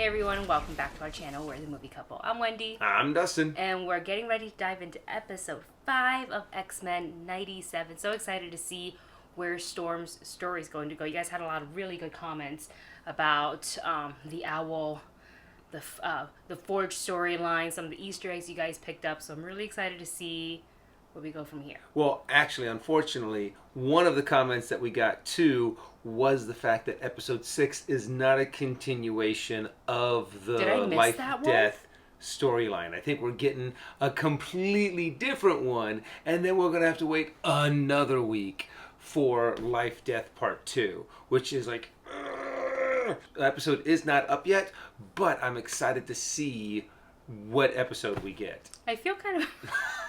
Hey everyone, welcome back to our channel, We're the Movie Couple. I'm Wendy. I'm Dustin. And we're getting ready to dive into episode 5 of X-Men 97. So excited to see where Storm's story is going to go. You guys had a lot of really good comments about the owl, the Forge storyline, some of the Easter eggs you guys picked up. So I'm really excited to see where we go from here. Well, actually, unfortunately, one of the comments that we got too was the fact that episode 6 is not a continuation of the life-death storyline. I think we're getting a completely different one, and then we're going to have to wait another week for Life-Death Part 2, which is like... The episode is not up yet, but I'm excited to see what episode we get. I feel kind of...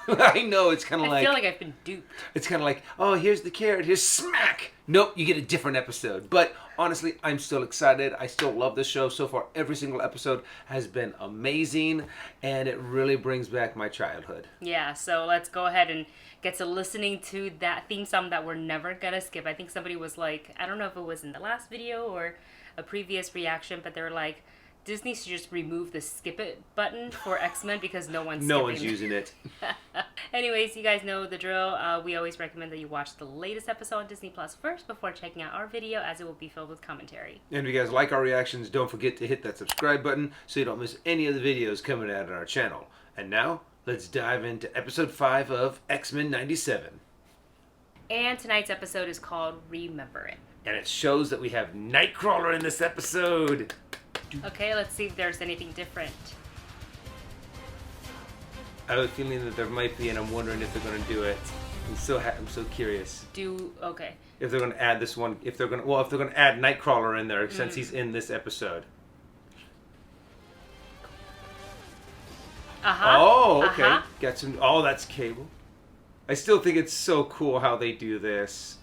I know, it's kind of like... I feel like I've been duped. It's kind of like, oh, here's the carrot, here's smack! Nope, you get a different episode. But honestly, I'm still excited. I still love the show. So far, every single episode has been amazing, and it really brings back my childhood. Yeah, so let's go ahead and get to listening to that theme song that we're never gonna skip. I think somebody was like, I don't know if it was in the last video or a previous reaction, but they were like, Disney should just remove the skip it button for X-Men because no one's using it. Anyways, you guys know the drill. We always recommend that you watch the latest episode on Disney Plus first before checking out our video, as it will be filled with commentary. And if you guys like our reactions, don't forget to hit that subscribe button so you don't miss any of the videos coming out on our channel. And now, let's dive into episode 5 of X-Men 97. And tonight's episode is called Remember It. And it shows that we have Nightcrawler in this episode. Okay, let's see if there's anything different. I have a feeling that there might be, and I'm wondering if they're going to do it. I'm so curious. Okay. If they're going to add this one, if they're going to add Nightcrawler in there since he's in this episode. Oh, okay. Got some. Oh, that's Cable. I still think it's so cool how they do this.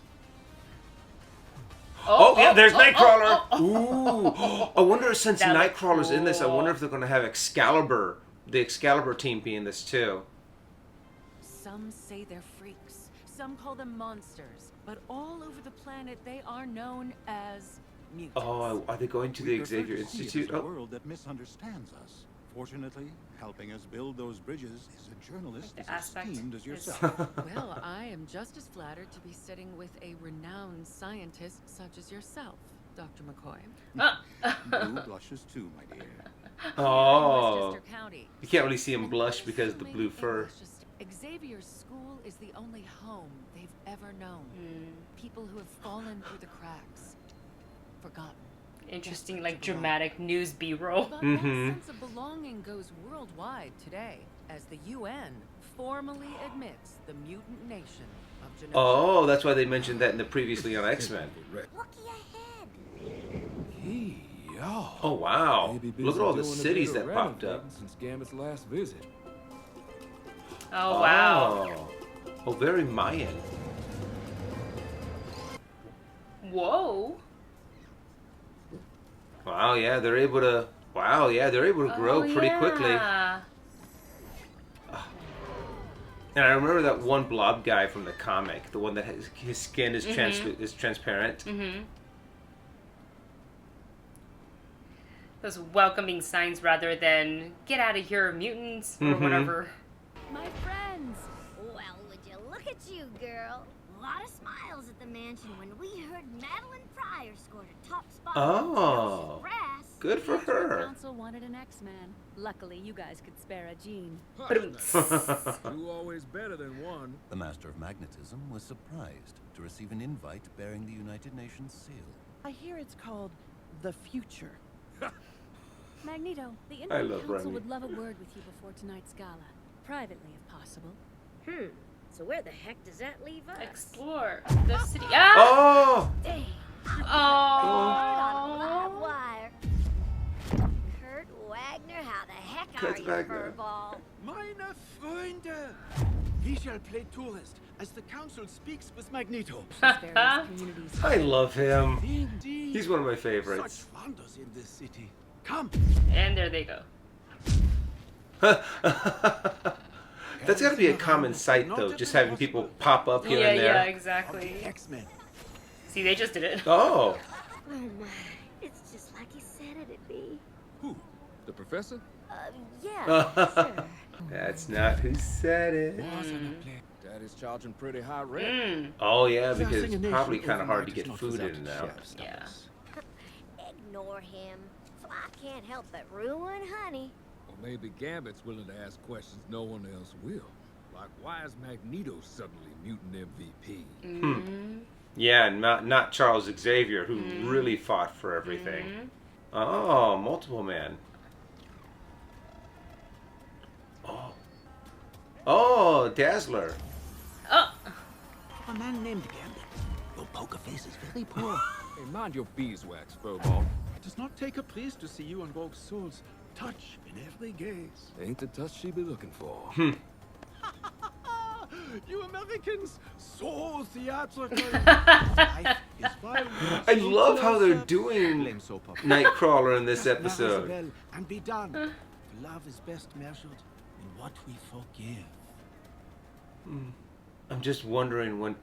Yeah, there's Nightcrawler. Ooh. I wonder, since Nightcrawler's in this, I wonder if they're going to have Excalibur, the Excalibur team, be in this too. Some say they're freaks. Some call them monsters. But all over the planet, they are known as mutants. Oh, are they going to the Xavier Institute? A world that misunderstands us. Fortunately, helping us build those bridges is a journalist as esteemed as yourself. Well, I am just as flattered to be sitting with a renowned scientist such as yourself, Dr. McCoy. Blue blushes too, my dear. Oh. You can't really see him blush because of the blue fur. Xavier's school is the only home they've ever known. People who have fallen through the cracks. Forgotten. Interesting, like dramatic news B-roll. But that sense of belonging goes worldwide today, as the UN formally admits the mutant nation of Genosha. Oh, that's why they mentioned that in the previously on X-Men. Looky ahead. Oh wow! Look at all the cities that popped up. Since Gambit's last visit. Oh wow! Oh, very Mayan. Whoa! Wow, yeah, they're able to. Wow, yeah, they're able to grow pretty quickly. And I remember that one blob guy from the comic, the one that his skin is transparent. Those welcoming signs rather than "get out of here, mutants" or whatever. My friends. Well, would you look at you, girl? A lot of smiles at the mansion when we heard Madeline Pryor scored a top spot. Oh, good for her. The council wanted an X-Man. Luckily, you guys could spare a gene. Two always better than one. The Master of Magnetism was surprised to receive an invite bearing the United Nations seal. I hear it's called the future. Magneto, the Infinite Council would love a word with you before tonight's gala. Privately, if possible. So where the heck does that leave us? Explore the city. Oh! Dang. Oh! Wire. Kurt Wagner, how the heck are you, furball? Meine Freunde! We shall play tourist as the council speaks with Magneto. I love him. Indeed. He's one of my favorites. Such wonders in this city. Come. And there they go. That's got to be a common sight, though, just having people pop up here and there. Yeah, exactly. X-Men. See, they just did it. Oh. Oh my, it's just like he said it'd be. Who? The professor? Yeah, sure. That's not who said it. Daddy's charging pretty high rent. Oh yeah, because it's probably kind of hard to get food in and out. Yeah. Ignore him. Fly can't help but ruin honey. Or maybe Gambit's willing to ask questions no one else will. Like, why is Magneto suddenly mutant MVP? Yeah, not Charles Xavier, who really fought for everything. Oh, multiple man. Oh, Dazzler. Oh. A man named Gambit. Your poker face is very poor. Hey, mind your beeswax, furball. It does not take a priest to see you on Rogue's Soul's touch in every gaze. Ain't the touch she be looking for. You Americans, so theatrical. Life is violent. I love how they're doing Nightcrawler in this episode. And be done. For love is best measured in what we forgive. I'm just wondering when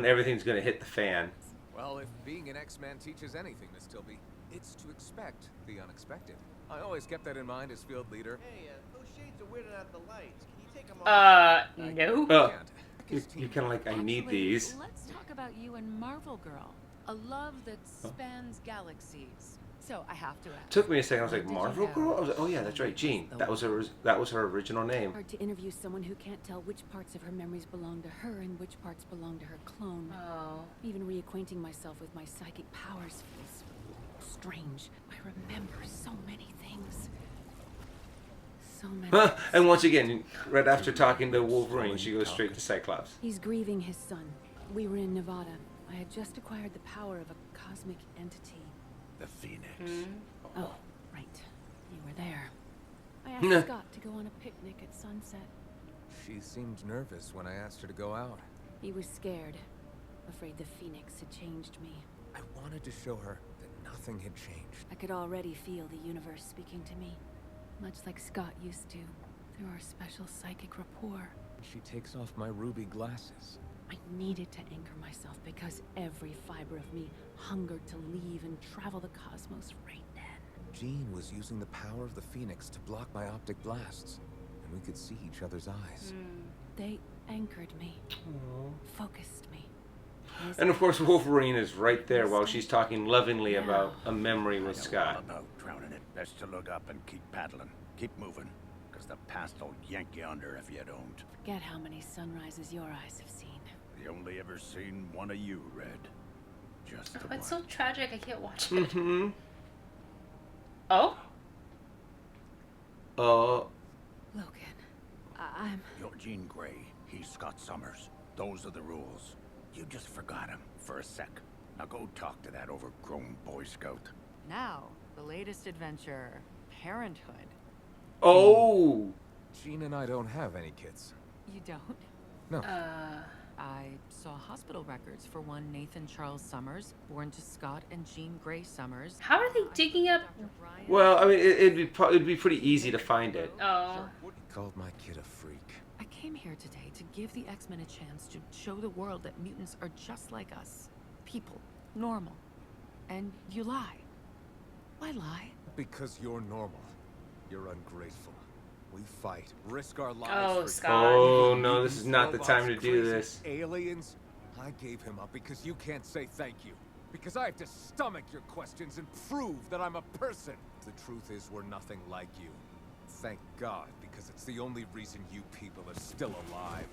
everything's gonna hit the fan. Well, if being an X-Man teaches anything, Miss Tilby, it's to expect the unexpected. I always kept that in mind as field leader. Hey, those shades are weirding out the lights. Can you take them off? No. You're kind of like, I need these. Let's talk about you and Marvel Girl. A love that spans galaxies. So I have to ask. Took me a second. I was like, Marvel Girl? I was like, oh yeah, that's right, Jean. That was her original name. Hard to interview someone who can't tell which parts of her memories belong to her and which parts belong to her clone. Oh. Even reacquainting myself with my psychic powers feels strange. I remember so many things. So many. And once again, right after talking to Wolverine, she goes straight to Cyclops. He's grieving his son. We were in Nevada. I had just acquired the power of a cosmic entity. The Phoenix. Oh, right. You were there. I asked Scott to go on a picnic at sunset. She seemed nervous when I asked her to go out. He was scared. Afraid the Phoenix had changed me. I wanted to show her that nothing had changed. I could already feel the universe speaking to me. Much like Scott used to. Through our special psychic rapport. She takes off my ruby glasses. I needed to anchor myself because every fiber of me hungered to leave and travel the cosmos right then. Jean was using the power of the Phoenix to block my optic blasts, and we could see each other's eyes. They anchored me. Focused me. And of course, Wolverine is right there while she's talking lovingly about a memory with Scott. About drowning it. Best to look up and keep paddling. Keep moving. Because the past will yank you under if you don't. Forget how many sunrises your eyes have seen. The only ever seen one of you, Red. Just the one. It's so tragic, I can't watch it. Oh? Logan, I'm... You're Jean Grey. He's Scott Summers. Those are the rules. You just forgot him for a sec. Now go talk to that overgrown Boy Scout. Now, the latest adventure, Parenthood. Oh! Jean and I don't have any kids. You don't? No. I saw hospital records for one Nathan Charles Summers, born to Scott and Jean Grey Summers. How are they digging up? Well, I mean, it'd be pretty easy to find it. Oh. He called my kid a freak. I came here today to give the X-Men a chance to show the world that mutants are just like us. People. Normal. And you lie. Why lie? Because you're normal. You're ungrateful. We fight, risk our lives Oh, for Scott. Oh no, this is not the time to do this. Aliens? I gave him up because you can't say thank you. Because I have to stomach your questions and prove that I'm a person. The truth is we're nothing like you. Thank God, because it's the only reason you people are still alive.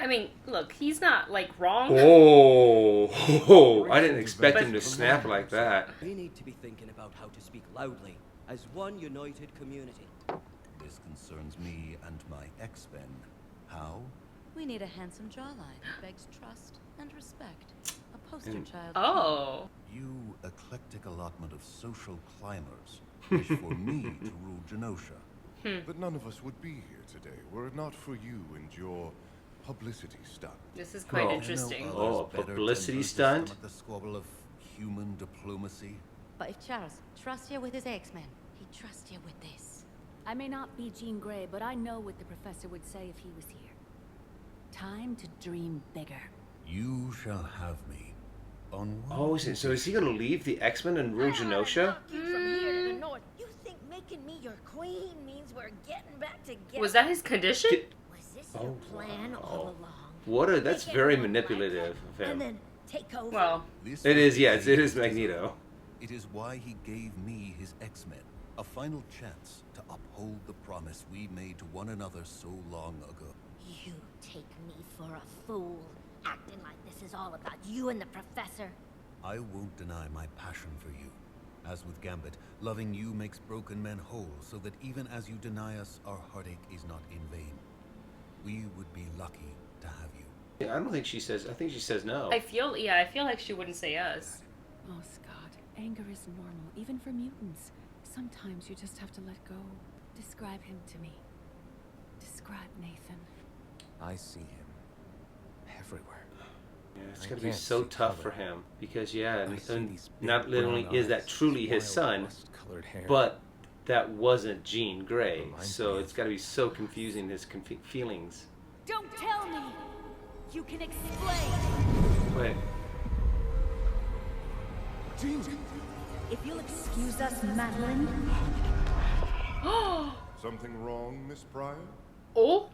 I mean, look, he's not, like, wrong. Oh, I didn't expect him to snap like that. We need to be thinking about how to speak loudly, as one united community. This concerns me and my X-Men. How? We need a handsome jawline who begs trust and respect. A poster child. Oh. You eclectic allotment of social climbers wish for me to rule Genosha. But none of us would be here today were it not for you and your publicity stunt. This is quite interesting. Oh, a publicity stunt? The squabble of human diplomacy. But if Charles trusts you with his X-Men, he trusts you with this. I may not be Jean Grey, but I know what the professor would say if he was here. Time to dream bigger. You shall have me. On Oh, so is he going to leave the X-Men and rule Genosha? From here to the together. Was that his condition? Was this your plan all along? What a, that's very manipulative of And him. then take over? Well, it is, yes, it is Magneto. It is why he gave me his X-Men, a final chance to uphold the promise we made to one another so long ago. You take me for a fool, acting like this is all about you and the professor. I won't deny my passion for you. As with Gambit, loving you makes broken men whole, so that even as you deny us, our heartache is not in vain. We would be lucky to have you. Yeah, I don't think she says, I think she says no. I feel like she wouldn't say us. Oh, Scott, anger is normal, even for mutants. Sometimes you just have to let go. Describe him to me. Describe Nathan. I see him everywhere. Yeah, it's gonna be so tough for him because and not only is that truly his son, but that wasn't Jean Grey. So it's gotta be so confusing, his feelings. Don't tell me! You can explain! Wait. Jean! If you'll excuse us, Madeline. Something wrong, Miss Pryor? Oh!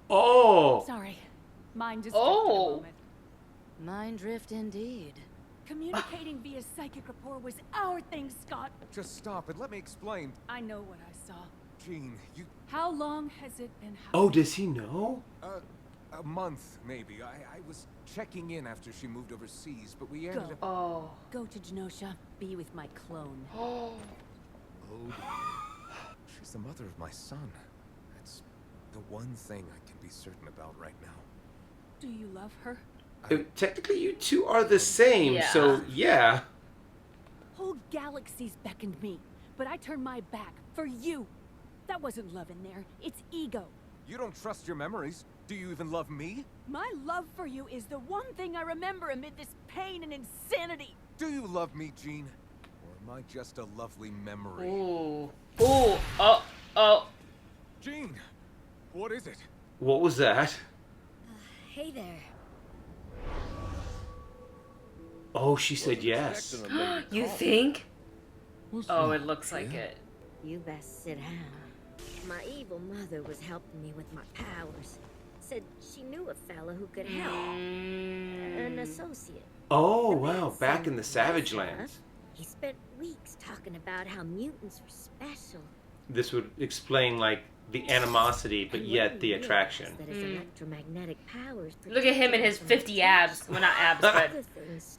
Oh! Sorry. Mind just Mind drift indeed. Communicating via psychic rapport was our thing, Scott. Just stop and let me explain. I know what I saw. Jean, you... How long has it been happening? Oh, does he know? A month, maybe. I was checking in after she moved overseas, but we ended up... Oh. Go to Genosha. Be with my clone. Oh. She's the mother of my son. That's the one thing I can be certain about right now. Do you love her? Technically, you two are the same, so yeah. Whole galaxies beckoned me, but I turned my back for you. That wasn't love in there. It's ego. You don't trust your memories. Do you even love me? My love for you is the one thing I remember amid this pain and insanity. Do you love me, Jean? Or am I just a lovely memory? Ooh. Ooh. Oh. Oh. Jean! What is it? What was that? Hey there. Oh, she said yes. You think? Oh, it looks like it. You best sit down. My evil mother was helping me with my powers. Said she knew a fella who could help. An associate. Oh, wow. Back in the Savage Lands. He spent weeks talking about how mutants were special. This would explain, like, the animosity, but yet the attraction. That his electromagnetic powers Look at him and his 50 abs. Well, not abs, but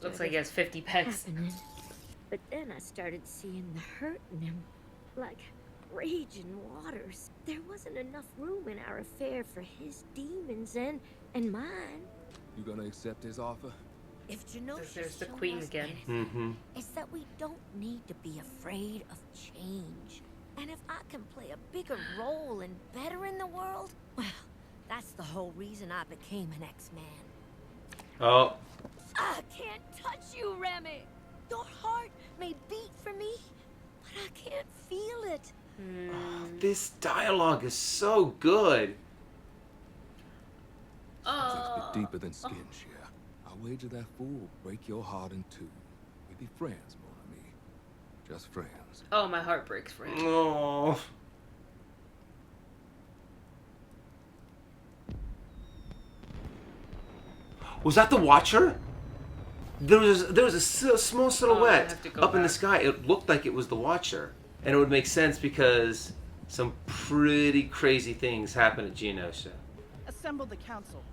looks like he has 50 pecs. But then I started seeing the hurt in him, like raging waters. There wasn't enough room in our affair for his demons and mine. You gonna accept his offer? If Genosha There's the showed queen us again. anything, it's that we don't need to be afraid of change. And if I can play a bigger role and better in the world, well, that's the whole reason I became an X-Man. Oh. I can't touch you, Remy. Your heart may beat for me, but I can't feel it. Oh, this dialogue is so good. It's a bit deeper than skin shear. I'll wager that fool will break your heart in two. We be friends, mon ami. Just friends. Oh, my heart breaks for him. Oh. Was that the Watcher? There was a small silhouette up in the sky. It looked like it was the Watcher. And it would make sense because some pretty crazy things happened at Genosha. Assemble the council.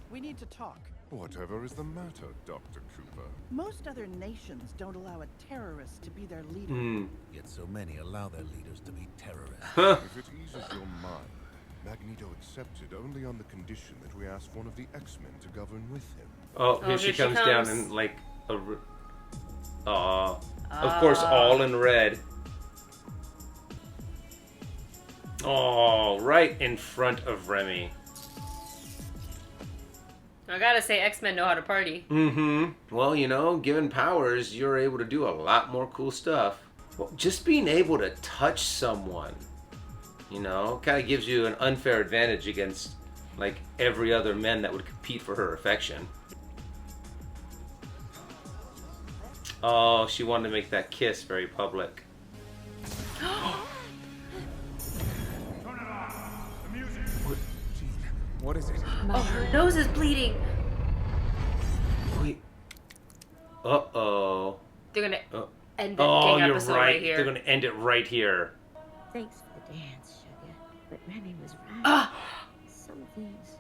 We need to talk. Whatever is the matter, Dr. Cooper? Most other nations don't allow a terrorist to be their leader. Yet so many allow their leaders to be terrorists. If it eases your mind, Magneto accepted only on the condition that we ask one of the X-Men to govern with him. Oh, here she comes down in like a... Of course, all in red. Oh, right in front of Remy. I gotta say, X-Men know how to party. Well, you know, given powers, you're able to do a lot more cool stuff. Well, just being able to touch someone, you know, kind of gives you an unfair advantage against, like, every other man that would compete for her affection. Oh, she wanted to make that kiss very public. Turn it off. The What is it? Oh, her nose is bleeding. Wait. Uh-oh. They're gonna end the dang episode right here. They're gonna end it right here. Thanks for the dance, sugar. But Remy was right. Some things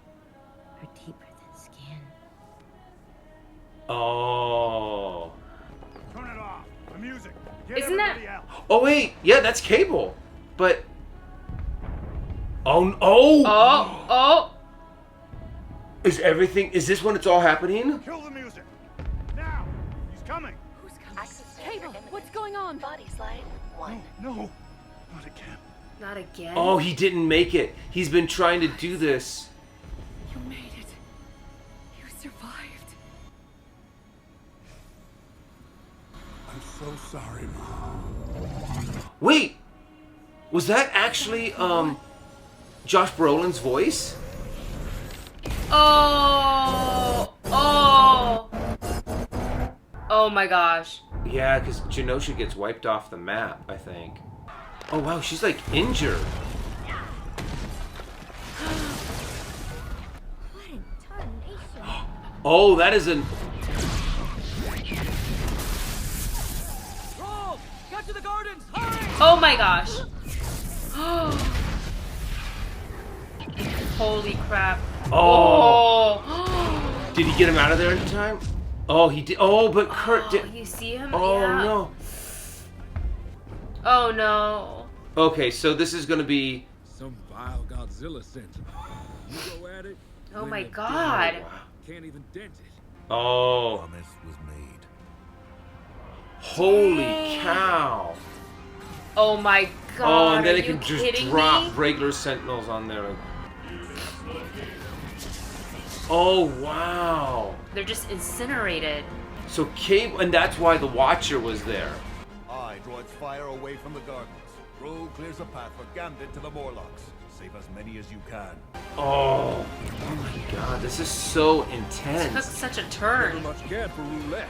are deeper than skin. Oh. Turn it off. The music. Isn't that? Oh wait, yeah, that's Cable. But oh. Is this when it's all happening? Kill the music. Now. He's coming. Who's coming? Cable, what's going on? Body slide 1. No. Not again. Not again. Oh, he didn't make it. He's been trying to do this. You made it. You survived. I'm so sorry, Mom. Wait. Was that actually Josh Brolin's voice? Oh my gosh. Yeah, because Genosha gets wiped off the map, I think. Oh wow, she's like injured. What in tarnation? Oh, that is an... Roll! Get to the gardens! Hurry! Oh my gosh. Holy crap. Oh. Did he get him out of there in time? Oh, he did. Oh, but Kurt did. You see him? Oh, yeah. no. Oh, no. Okay, so this is going to be... Some vile Godzilla sent him. You go at it. Oh, my God. Can't even dent it. Oh. Promise was made. Holy cow. Oh, my God. Oh, and then Are it can you just kidding drop me? regular Sentinels on there. Oh, wow. They're just incinerated. So Cable, and that's why the Watcher was there. I draw its fire away from the gardens. Roll clears a path for Gambit to the Morlocks. Save as many as you can. Oh my God, this is so intense. Took such a turn. Never much cared for roulette.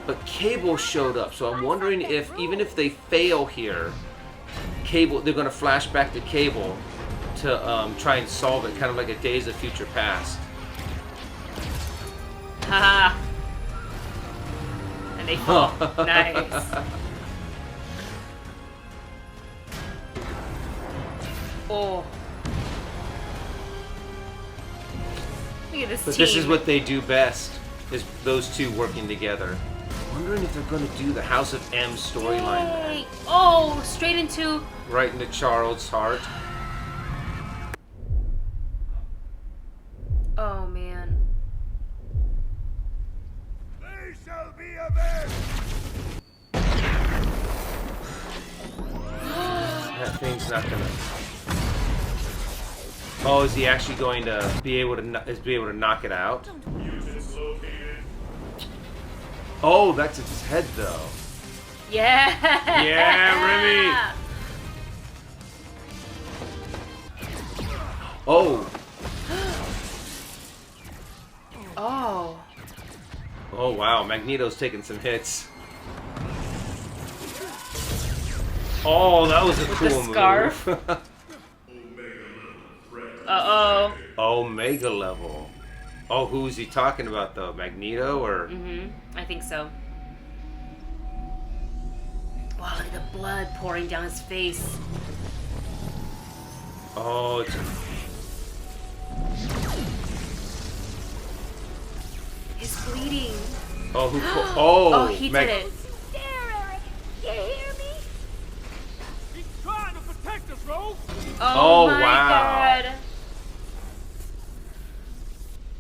But Cable showed up, so I'm wondering if, even if they fail here, Cable, they're gonna flash back to Cable to try and solve it, kind of like a Days of Future Past. Haha. And they fall. Nice. Oh. Look at this But team. this is what they do best, is those two working together. I'm wondering if they're gonna do the House of M storyline there. Yay. Oh, straight into... Right into Charles' heart. Oh, man. They shall be avenged. That thing's not gonna... Oh, is he actually going to be able to knock it out? Oh, that's its head though. Yeah. Yeah, Remy. Oh. Oh. Oh wow, Magneto's taking some hits. Oh, that was a With cool the scarf. move. Uh-oh. Omega level. Oh, who's he talking about though? Magneto or? Mm-hmm. I think so. Wow, look at the blood pouring down his face. Oh, it's... He's bleeding. Oh, who? Oh, he did it. There, Eric. You hear me? He's trying to protect us, Rose! Oh my wow. God.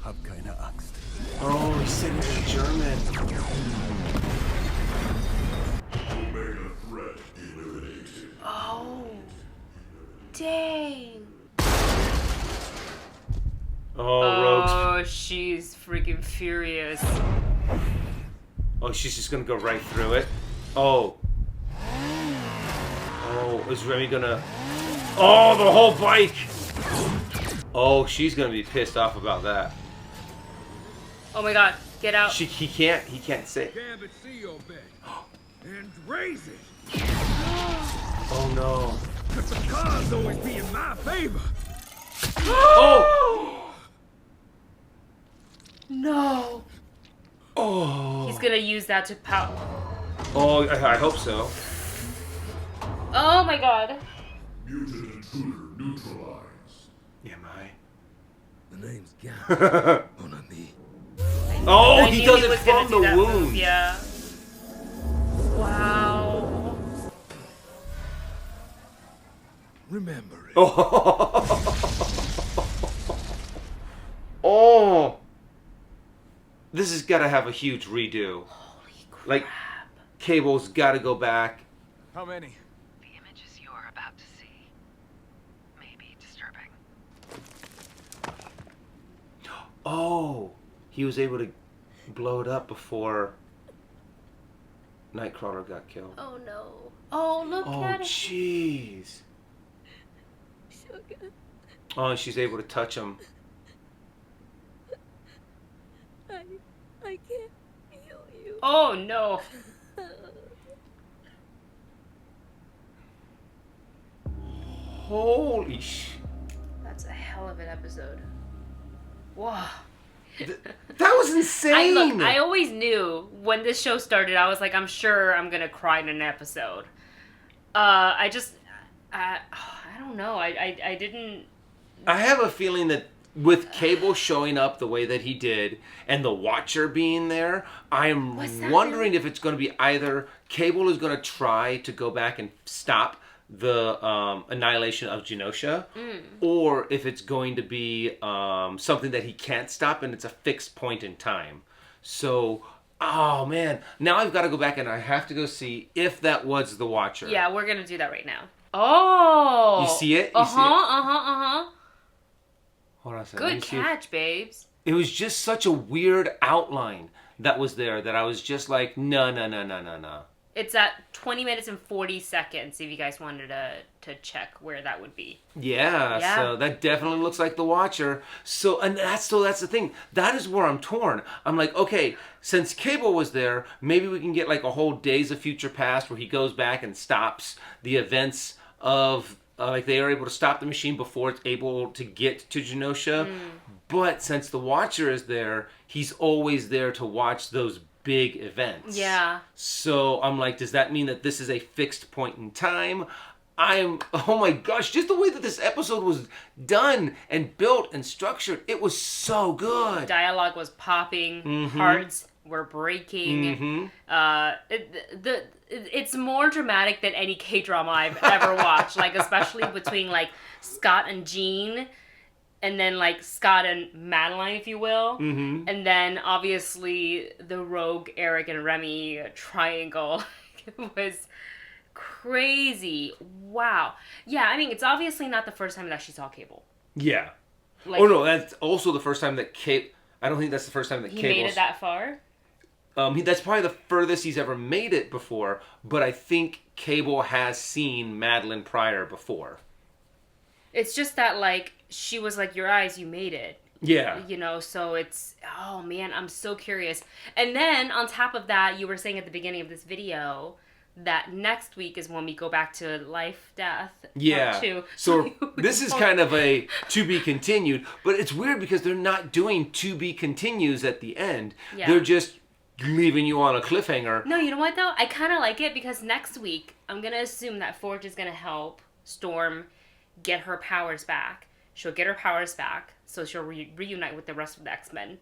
Hab keine Angst. Oh, he said it in German. Omega threat eliminated. Oh. Dang. Oh, Rogue's... Oh, she's freaking furious. Oh, she's just gonna go right through it. Oh. Oh, is Remy gonna... Oh, the whole bike! Oh, she's gonna be pissed off about that. Oh my God, get out. He can't say. Gambit, see your bet. And raise it. Oh no. Cause the cards always be in my favor. Oh! No. Oh. He's gonna use that to power. Oh, I hope so. Oh my god. Mutant intruder neutralized. Am I? The name's Gambit. Mon ami. Oh, I he knew does he it was gonna from do the that move, wound. yeah. Wow. Remember it. Oh. This has got to have a huge redo. Holy crap. Like, Cable's got to go back. How many? The images you're about to see may be disturbing. Oh, he was able to blow it up before Nightcrawler got killed. Oh no. Oh, look at Oh, it. jeez. Sugar, Oh, and she's able to touch him. I can't feel you. Oh no. Holy sh... That's a hell of an episode. Wow. That was insane! I always knew when this show started, I was like, I'm sure I'm gonna cry in an episode. I don't know. I didn't. I have a feeling that with Cable showing up the way that he did and the Watcher being there, I'm wondering if it's going to be either Cable is going to try to go back and stop the annihilation of Genosha, or if it's going to be something that he can't stop and it's a fixed point in time. So, oh man, now I've got to go back and I have to go see if that was the Watcher. Yeah, we're gonna do that right now. Oh, you see it? See it? Hold on a second. Good catch, babes. It was just such a weird outline that was there that I was just like, no. It's at 20 minutes and 40 seconds if you guys wanted to check where that would be. Yeah, so that definitely looks like the Watcher. So that's the thing. That is where I'm torn. I'm like, okay, since Cable was there, maybe we can get like a whole Days of Future Past where he goes back and stops the events of like they are able to stop the machine before it's able to get to Genosha. But since the Watcher is there, he's always there to watch those big events. Yeah. So I'm like, does that mean that this is a fixed point in time? Oh my gosh, just the way that this episode was done and built and structured, it was so good. Dialogue was popping, hearts were breaking. It's more dramatic than any K-drama I've ever watched, like especially between like Scott and Jean, and then like Scott and Madeline, if you will, and then obviously the Rogue, Eric, and Remy triangle. It was crazy. Wow. Yeah, I mean, it's obviously not the first time that she saw Cable. Yeah. Like, oh no, that's also the first time that I don't think that's the first time that he Cable made it that far. That's probably the furthest he's ever made it before, but I think Cable has seen Madeline Pryor before. It's just that, like, she was like, your eyes, you made it. Yeah. You know, so it's, oh man, I'm so curious. And then, on top of that, you were saying at the beginning of this video that next week is when we go back to Life, Death, Part 2. So this is kind of a to be continued, but it's weird because they're not doing to be continues at the end. Yeah. They're just leaving you on a cliffhanger. No, you know what though? I kind of like it because next week, I'm going to assume that Forge is going to help Storm get her powers back. She'll get her powers back, so she'll reunite with the rest of the X-Men.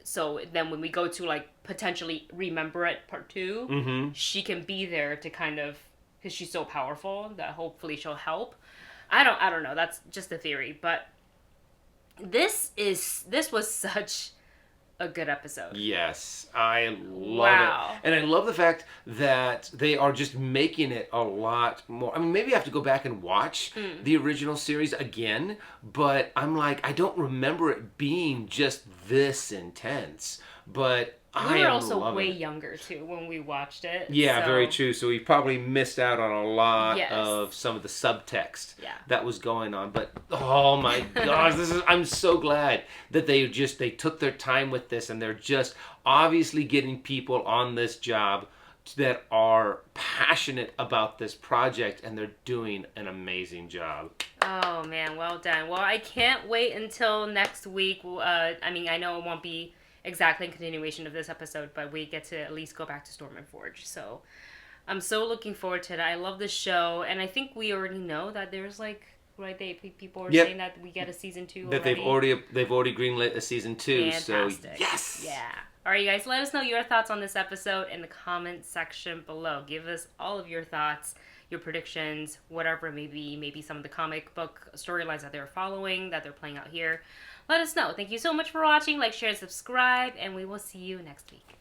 So then when we go to, like, potentially Remember It Part 2, she can be there to kind of, because she's so powerful that hopefully she'll help. I don't know. That's just a theory. But this was such a good episode. Yes, I love it. And I love the fact that they are just making it a lot more. I mean, maybe I have to go back and watch the original series again, but I'm like, I don't remember it being just this intense. But we were also way younger, too, when we watched it. Yeah, so. Very true. So we probably missed out on a lot of some of the subtext that was going on. But, oh my gosh, I'm so glad that they took their time with this, and they're just obviously getting people on this job that are passionate about this project, and they're doing an amazing job. Oh man, well done. Well, I can't wait until next week. I mean, I know it won't be exactly a continuation of this episode, but we get to at least go back to Storm and Forge. So I'm so looking forward to it. I love this show, and I think we already know that there's like, right? People are saying that we get a season 2 that already. they've already greenlit a season 2. Fantastic. So yes, yeah. All right, you guys, let us know your thoughts on this episode in the comment section below. Give us all of your thoughts, your predictions, whatever it may be. Maybe some of the comic book storylines that they're following, that they're playing out here. Let us know. Thank you so much for watching. Like, share, and subscribe, and we will see you next week.